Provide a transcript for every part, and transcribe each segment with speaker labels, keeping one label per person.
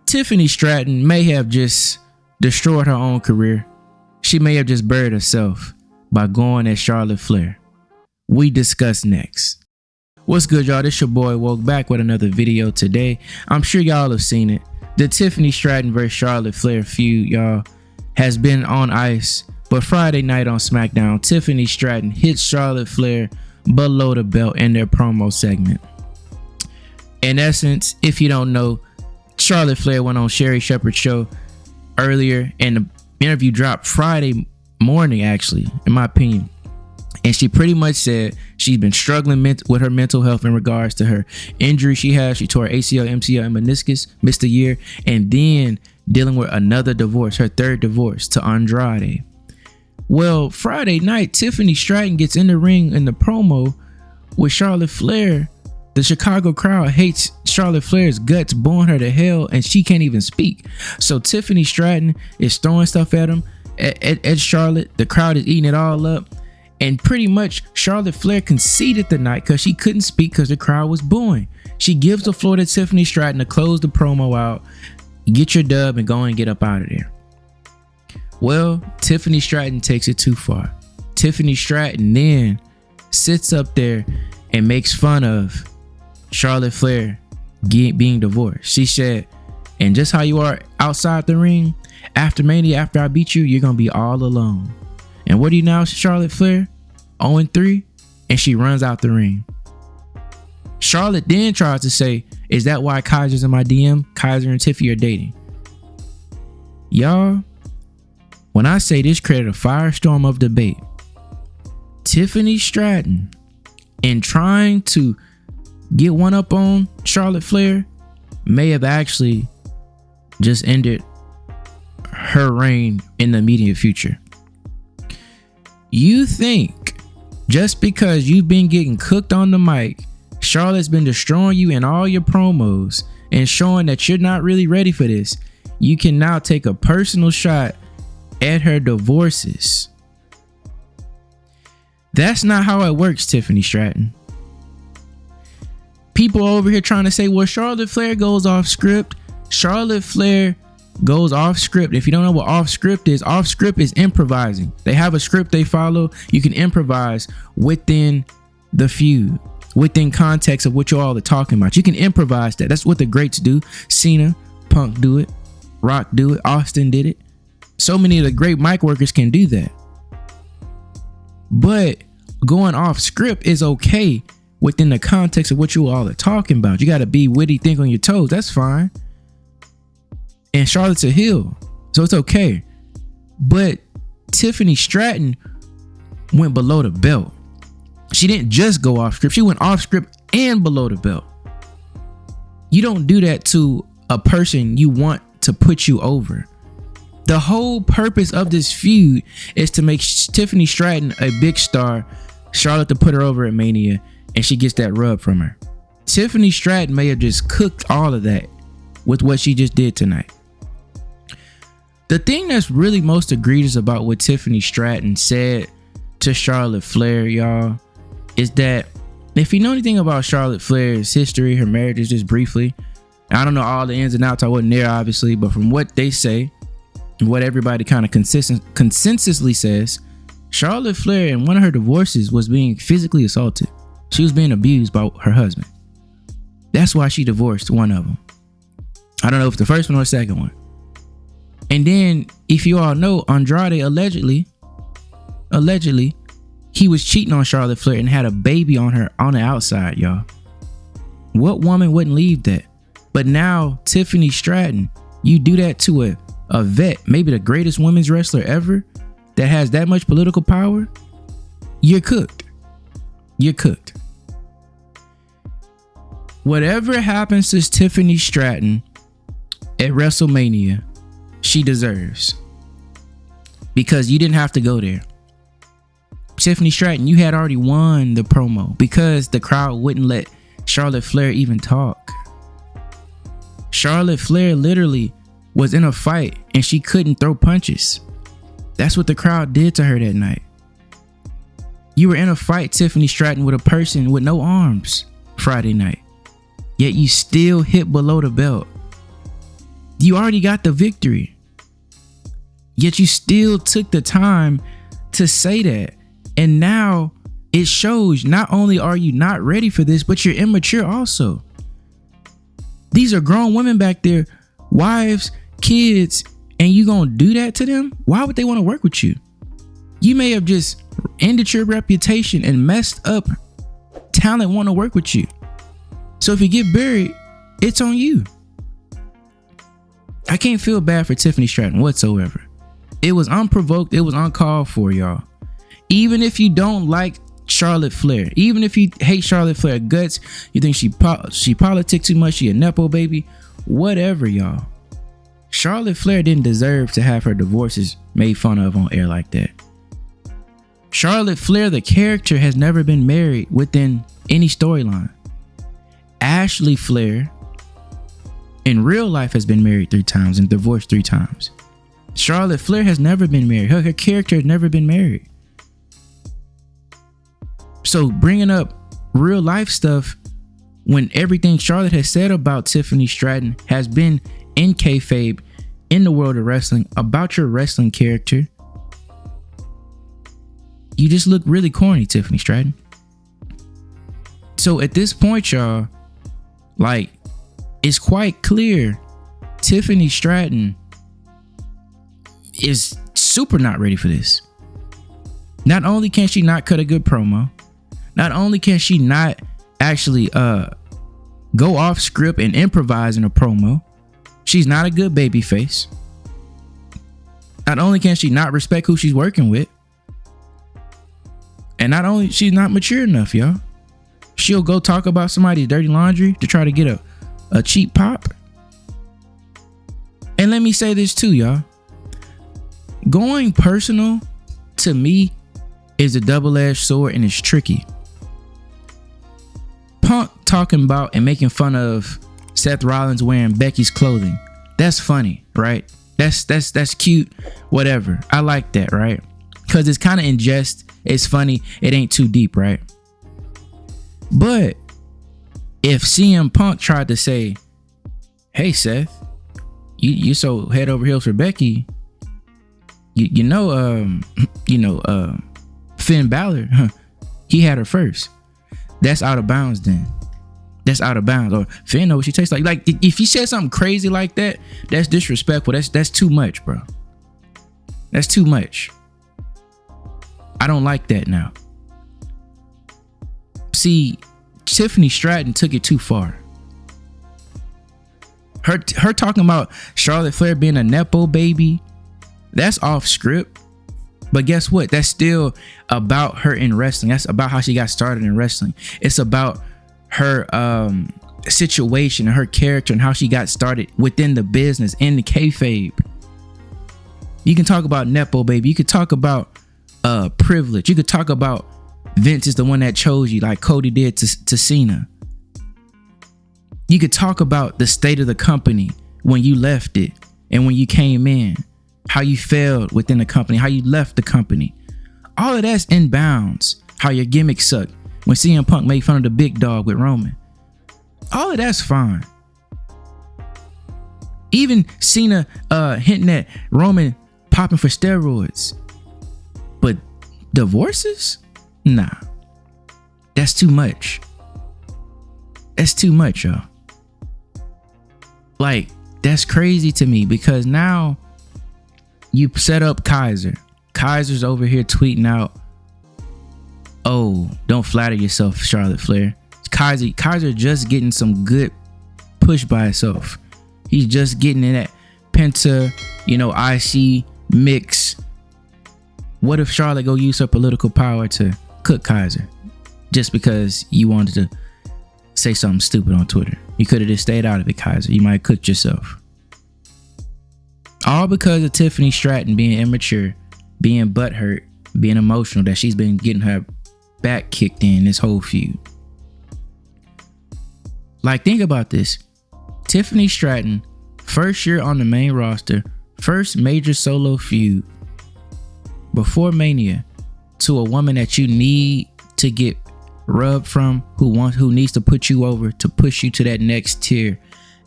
Speaker 1: Tiffany Stratton may have just destroyed her own career. She may have just buried herself by going at Charlotte Flair. We discuss next. What's good, y'all? This your boy Woke back with another video today. I'm sure y'all have seen it. The Tiffany Stratton versus Charlotte Flair feud, y'all, has been on ice. But Friday night on SmackDown, Tiffany Stratton hit Charlotte Flair below the belt in their promo segment. In essence, if you don't know, Charlotte Flair went on Sherri Shepherd's show earlier, and the interview dropped Friday morning, actually, in my opinion. And she pretty much said she's been struggling with her mental health in regards to her injury she has. She tore ACL, MCL, and meniscus, missed a year, and then dealing with another divorce, her third divorce, to Andrade. Well, Friday night, Tiffany Stratton gets in the ring in the promo with Charlotte Flair. The Chicago crowd hates Charlotte Flair's guts, booing her to hell, and she can't even speak. So Tiffany Stratton is throwing stuff at him, at Charlotte. The crowd is eating it all up. And pretty much Charlotte Flair conceded the night because she couldn't speak because the crowd was booing. She gives the floor to Tiffany Stratton to close the promo out, get your dub, and go and get up out of there. Well, Tiffany Stratton takes it too far. Tiffany Stratton then sits up there and makes fun of Charlotte Flair being divorced. She said, and just how you are outside the ring, after Mania, after I beat you, you're going to be all alone. And what do you now, Charlotte Flair? 0-3, and she runs out the ring. Charlotte then tries to say, is that why Kaiser's in my DM? Kaiser and Tiffy are dating. Y'all, when I say this created a firestorm of debate, Tiffany Stratton, in trying to get one up on Charlotte Flair, may have actually just ended her reign in the immediate future. You think just because you've been getting cooked on the mic, Charlotte's been destroying you in all your promos and showing that you're not really ready for this, you can now take a personal shot at her divorces? That's not how it works, Tiffany Stratton. People over here trying to say, well, Charlotte Flair goes off script. Charlotte Flair goes off script. If you don't know what off script is improvising. They have a script they follow. You can improvise within the feud, within context of what you all are talking about. You can improvise that. That's what the greats do. Cena, Punk do it, Rock do it, Austin did it. So many of the great mic workers can do that. But going off script is okay within the context of what you all are talking about. You got to be witty, think on your toes. That's fine. And Charlotte's a heel, so it's okay. But Tiffany Stratton went below the belt. She didn't just go off script. She went off script and below the belt. You don't do that to a person you want to put you over. The whole purpose of this feud is to make Tiffany Stratton a big star, Charlotte to put her over at Mania, and she gets that rub from her. Tiffany Stratton may have just cooked all of that with what she just did tonight. The thing that's really most egregious about what Tiffany Stratton said to Charlotte Flair, y'all, is that if you know anything about Charlotte Flair's history, her marriages, just briefly, I don't know all the ins and outs, I wasn't there obviously, but from what they say and what everybody kind of consensusly says, Charlotte Flair in one of her divorces was being physically assaulted. She was being abused by her husband. That's why she divorced one of them. I don't know if the first one or the second one. And then, if you all know, Andrade allegedly, he was cheating on Charlotte Flair and had a baby on her on the outside, y'all. What woman wouldn't leave that? But now, Tiffany Stratton, you do that to a vet, maybe the greatest women's wrestler ever, that has that much political power, you're cooked. You're cooked. Whatever happens to Tiffany Stratton at WrestleMania, she deserves, because you didn't have to go there. Tiffany Stratton, you had already won the promo because the crowd wouldn't let Charlotte Flair even talk. Charlotte Flair literally was in a fight and she couldn't throw punches. That's what the crowd did to her that night. You were in a fight, Tiffany Stratton, with a person with no arms Friday night, yet you still hit below the belt. You already got the victory. Yet you still took the time to say that. And now it shows not only are you not ready for this, but you're immature also. These are grown women back there, wives, kids, and you gonna do that to them? Why would they want to work with you? You may have just ended your reputation and messed up talent want to work with you. So if you get buried, it's on you. I can't feel bad for Tiffany Stratton whatsoever. It was unprovoked. It was uncalled for, y'all. Even if you don't like Charlotte Flair, even if you hate Charlotte Flair guts, you think she politic too much, she a nepo baby, whatever, y'all. Charlotte Flair didn't deserve to have her divorces made fun of on air like that. Charlotte Flair, the character, has never been married within any storyline. Ashley Flair, in real life, has been married 3 times and divorced 3 times. Charlotte Flair has never been married. Her character has never been married. So bringing up real life stuff when everything Charlotte has said about Tiffany Stratton has been in kayfabe, in the world of wrestling, about your wrestling character, you just look really corny, Tiffany Stratton. So at this point, y'all, like, it's quite clear Tiffany Stratton is super not ready for this. Not only can she not cut a good promo, not only can she not actually go off script and improvise in a promo, she's not a good baby face. Not only can she not respect who she's working with, and not only she's not mature enough, y'all. She'll go talk about somebody's dirty laundry to try to get a cheap pop. And let me say this too, y'all. Going personal, to me, is a double-edged sword, and it's tricky. Punk talking about and making fun of Seth Rollins wearing Becky's clothing. That's funny, right? That's cute, whatever. I like that, right? Because it's kind of in jest. It's funny. It ain't too deep, right? But if CM Punk tried to say, hey, Seth, you so head over heels for Becky, you know, Finn Balor, he had her first. That's out of bounds then. That's out of bounds. Or Finn knows what she tastes like. Like, if he said something crazy like that, that's disrespectful. That's too much, bro. That's too much. I don't like that now. See, Tiffany Stratton took it too far. Her talking about Charlotte Flair being a nepo baby, that's off script. But guess what? That's still about her in wrestling. That's about how she got started in wrestling. It's about her situation and her character and how she got started within the business, in the kayfabe. You can talk about nepo baby. You could talk about privilege. You could talk about Vince is the one that chose you, like Cody did to Cena. You could talk about the state of the company when you left it and when you came in, how you failed within the company, how you left the company. All of that's in bounds. How your gimmick sucked when CM Punk made fun of the big dog with Roman. All of that's fine. Even Cena hinting at Roman popping for steroids. But divorces? Nah. That's too much. That's too much, y'all. Like, that's crazy to me, because now you set up Kaiser. Kaiser's over here tweeting out, oh, don't flatter yourself, Charlotte Flair. Kaiser just getting some good push by himself. He's just getting in that Penta, IC mix. What if Charlotte go use her political power to cook Kaiser just because you wanted to say something stupid on Twitter? You could have just stayed out of it, Kaiser. You might have cooked yourself. All because of Tiffany Stratton being immature, being butthurt, being emotional, that she's been getting her back kicked in this whole feud. Like, think about this. Tiffany Stratton, first year on the main roster, first major solo feud before Mania, to a woman that you need to get rubbed from, who needs to put you over to push you to that next tier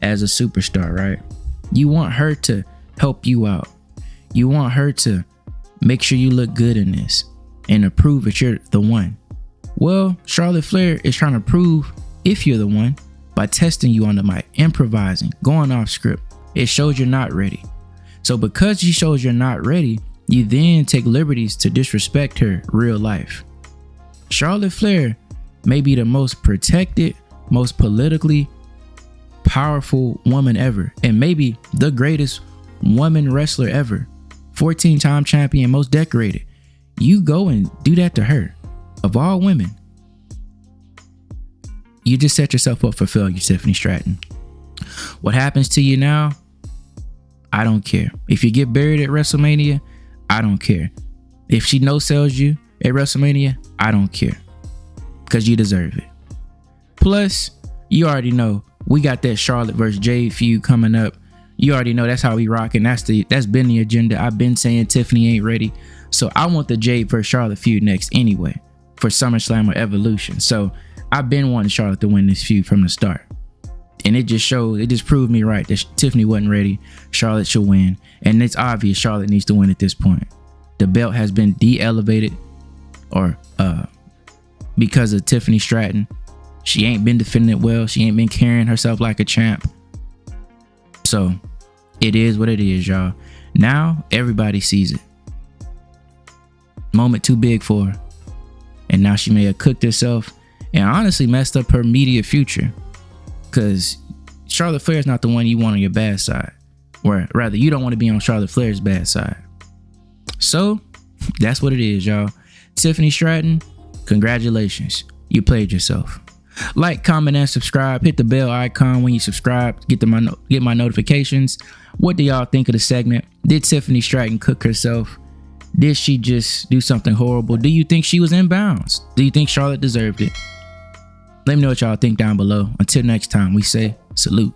Speaker 1: as a superstar, right? You want her to help you out. You want her to make sure you look good in this and to prove that you're the one. Well, Charlotte Flair is trying to prove if you're the one by testing you on the mic, improvising, going off script. It shows you're not ready. So because she shows you're not ready, you then take liberties to disrespect her real life. Charlotte Flair may be the most protected, most politically powerful woman ever, and maybe the greatest woman wrestler ever. 14-time champion, most decorated. You go and do that to her. Of all women, you just set yourself up for failure, Tiffany Stratton. What happens to you now, I don't care. If you get buried at WrestleMania, I don't care. If she no-sells you at WrestleMania, I don't care. Because you deserve it. Plus, you already know we got that Charlotte versus Jade feud coming up. You already know that's how we rocking. That's been the agenda. I've been saying Tiffany ain't ready. So I want the Jade versus Charlotte feud next anyway for SummerSlam or Evolution. So I've been wanting Charlotte to win this feud from the start. And it just proved me right that Tiffany wasn't ready. Charlotte should win. And it's obvious Charlotte needs to win at this point. The belt has been de-elevated because of Tiffany Stratton. She ain't been defending it well. She ain't been carrying herself like a champ. So it is what it is, y'all. Now everybody sees it. Moment too big for her. And now she may have cooked herself and honestly messed up her media future. Because Charlotte Flair is not the one you want on your bad side. Or rather, you don't want to be on Charlotte Flair's bad side. So that's what it is, y'all. Tiffany Stratton, congratulations. You played yourself. Like, comment, and subscribe. Hit the bell icon when you subscribe. Get my notifications. What do y'all think of the segment? Did Tiffany Stratton cook herself? Did she just do something horrible? Do you think she was in bounds? Do you think Charlotte deserved it? Let me know what y'all think down below. Until next time, we say salute.